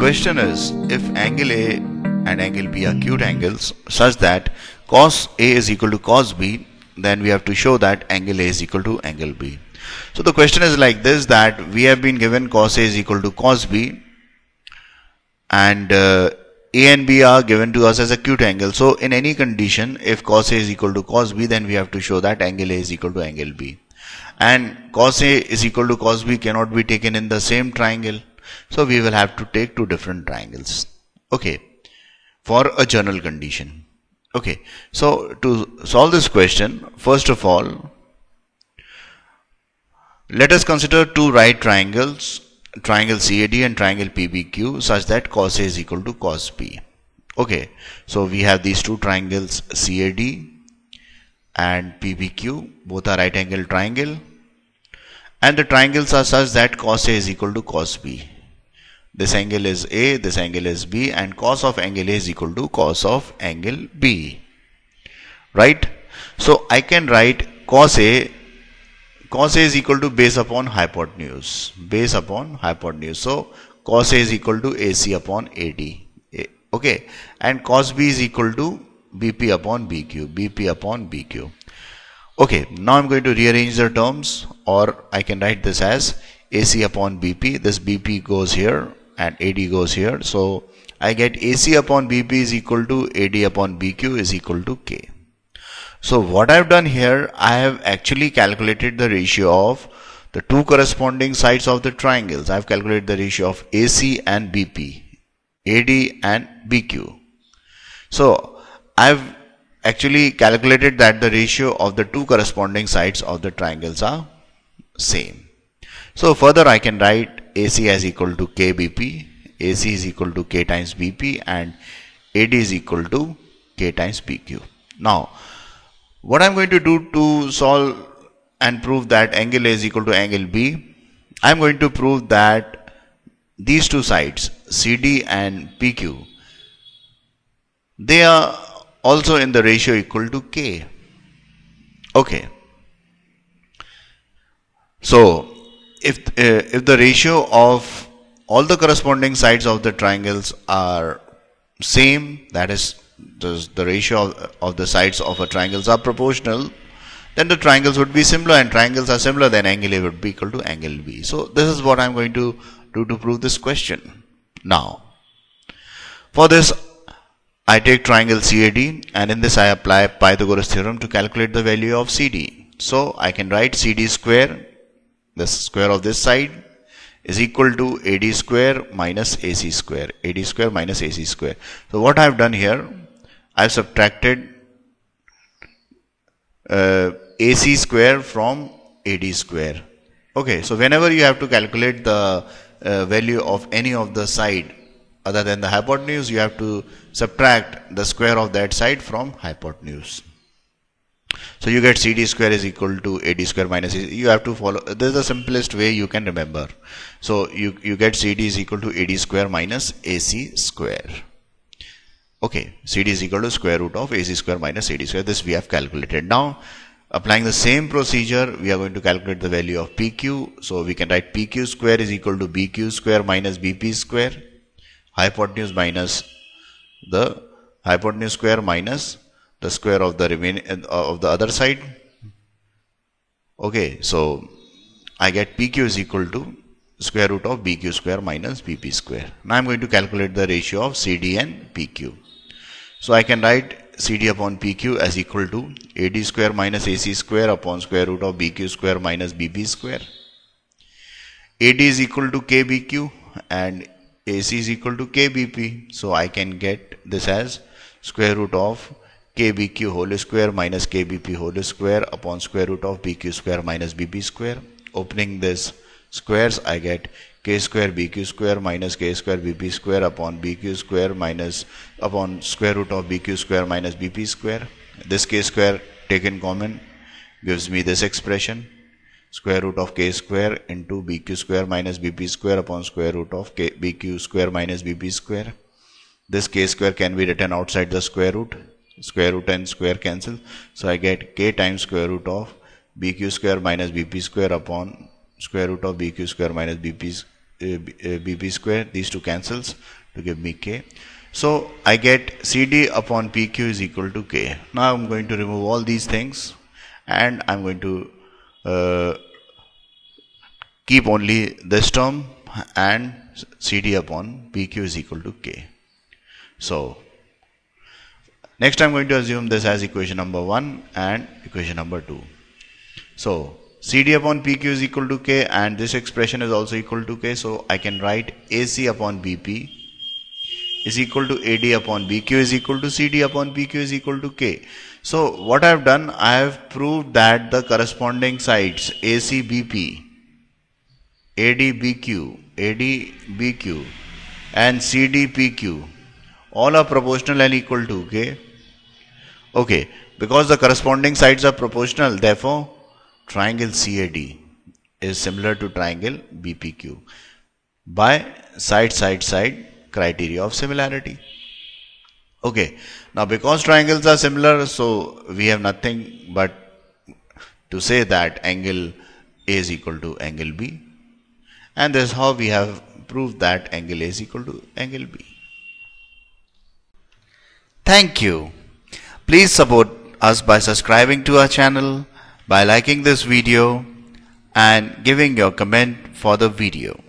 question is, if angle A and angle B are acute angles such that cos A is equal to cos B, then we have to show that angle A is equal to angle B. So the question is like this, that we have been given cos A is equal to cos B, and A and B are given to us as acute angles. So in any condition, if cos A is equal to cos B, then we have to show that angle A is equal to angle B. And cos A is equal to cos B cannot be taken in the same triangle. So we will have to take two different triangles. Okay. For a general condition. Okay. So to solve this question, first of all, let us consider two right triangles, triangle CAD and triangle PBQ, such that cos A is equal to cos B. Okay. So we have these two triangles CAD and PBQ, both are right angle triangle, and the triangles are such that cos A is equal to cos B. This angle is A, this angle is B, and cos of angle A is equal to cos of angle B. Right? So I can write cos A is equal to base upon hypotenuse. Base upon hypotenuse. So cos A is equal to AC upon AD. Okay. And cos B is equal to BP upon BQ. BP upon BQ. Okay. Now I'm going to rearrange the terms, or I can write this as AC upon BP. This BP goes here and AD goes here. So I get AC upon BP is equal to AD upon BQ is equal to K. So what I've done here, I have actually calculated the ratio of the two corresponding sides of the triangles. I've calculated the ratio of AC and BP, AD and BQ. So I've actually calculated that the ratio of the two corresponding sides of the triangles are same. So further I can write AC as equal to KBP, AC is equal to K times BP, and AD is equal to K times BQ. Now, what I'm going to do to solve and prove that angle A is equal to angle B, I'm going to prove that these two sides, CD and PQ, they are also in the ratio equal to K. Okay. So, if the ratio of all the corresponding sides of the triangles are same, that is, the ratio of the sides of a triangles are proportional, then the triangles would be similar, and triangles are similar, then angle A would be equal to angle B. So this is what I'm going to do to prove this question. Now, for this, I take triangle CAD, and in this I apply Pythagoras theorem to calculate the value of CD. So I can write CD square, the square of this side, is equal to AD square minus AC square. AD square minus AC square. So what I have done here, I have subtracted AC square from AD square. Okay, so whenever you have to calculate the value of any of the side other than the hypotenuse, you have to subtract the square of that side from hypotenuse. So you get CD square is equal to AD square minus AC. You have to follow, this is the simplest way you can remember. So you get CD is equal to AD square minus AC square. Okay, CD is equal to square root of AC square minus AD square. This we have calculated. Now, applying the same procedure, we are going to calculate the value of PQ. So we can write PQ square is equal to BQ square minus BP square. Hypotenuse minus the hypotenuse square minus the square of the remaining of the other side. Okay, so I get PQ is equal to square root of BQ square minus BP square. Now I'm going to calculate the ratio of CD and PQ. So I can write CD upon PQ as equal to AD square minus AC square upon square root of BQ square minus BP square. AD is equal to KBQ and AC is equal to KBP. So I can get this as square root of KBQ whole square minus KBP whole square upon square root of BQ square minus BP square. Opening this squares, I get K square BQ square minus K square BP square upon BQ square minus upon square root of BQ square minus BP square. This K square taken common gives me this expression, square root of K square into BQ square minus BP square upon square root of BQ square minus BP square. This K square can be written outside the square root and square cancel. So I get K times square root of BQ square minus BP square upon square root of BQ square minus BP BP square, these two cancels to give me K. So I get CD upon PQ is equal to K. Now I'm going to remove all these things and I'm going to keep only this term, and CD upon PQ is equal to K. So next I'm going to assume this as equation number 1 and equation number 2. So CD upon PQ is equal to K and this expression is also equal to K. So I can write AC upon BP is equal to AD upon BQ is equal to CD upon PQ is equal to K. So what I have done, I have proved that the corresponding sides ACBP, ADBQ, ADBQ and CDPQ all are proportional and equal to K. Okay, because the corresponding sides are proportional, therefore triangle CAD is similar to triangle BPQ by side criteria of similarity. Okay, now because triangles are similar, so we have nothing but to say that angle A is equal to angle B, and this is how we have proved that angle A is equal to angle B. Thank you. Please support us by subscribing to our channel, by liking this video and giving your comment for the video.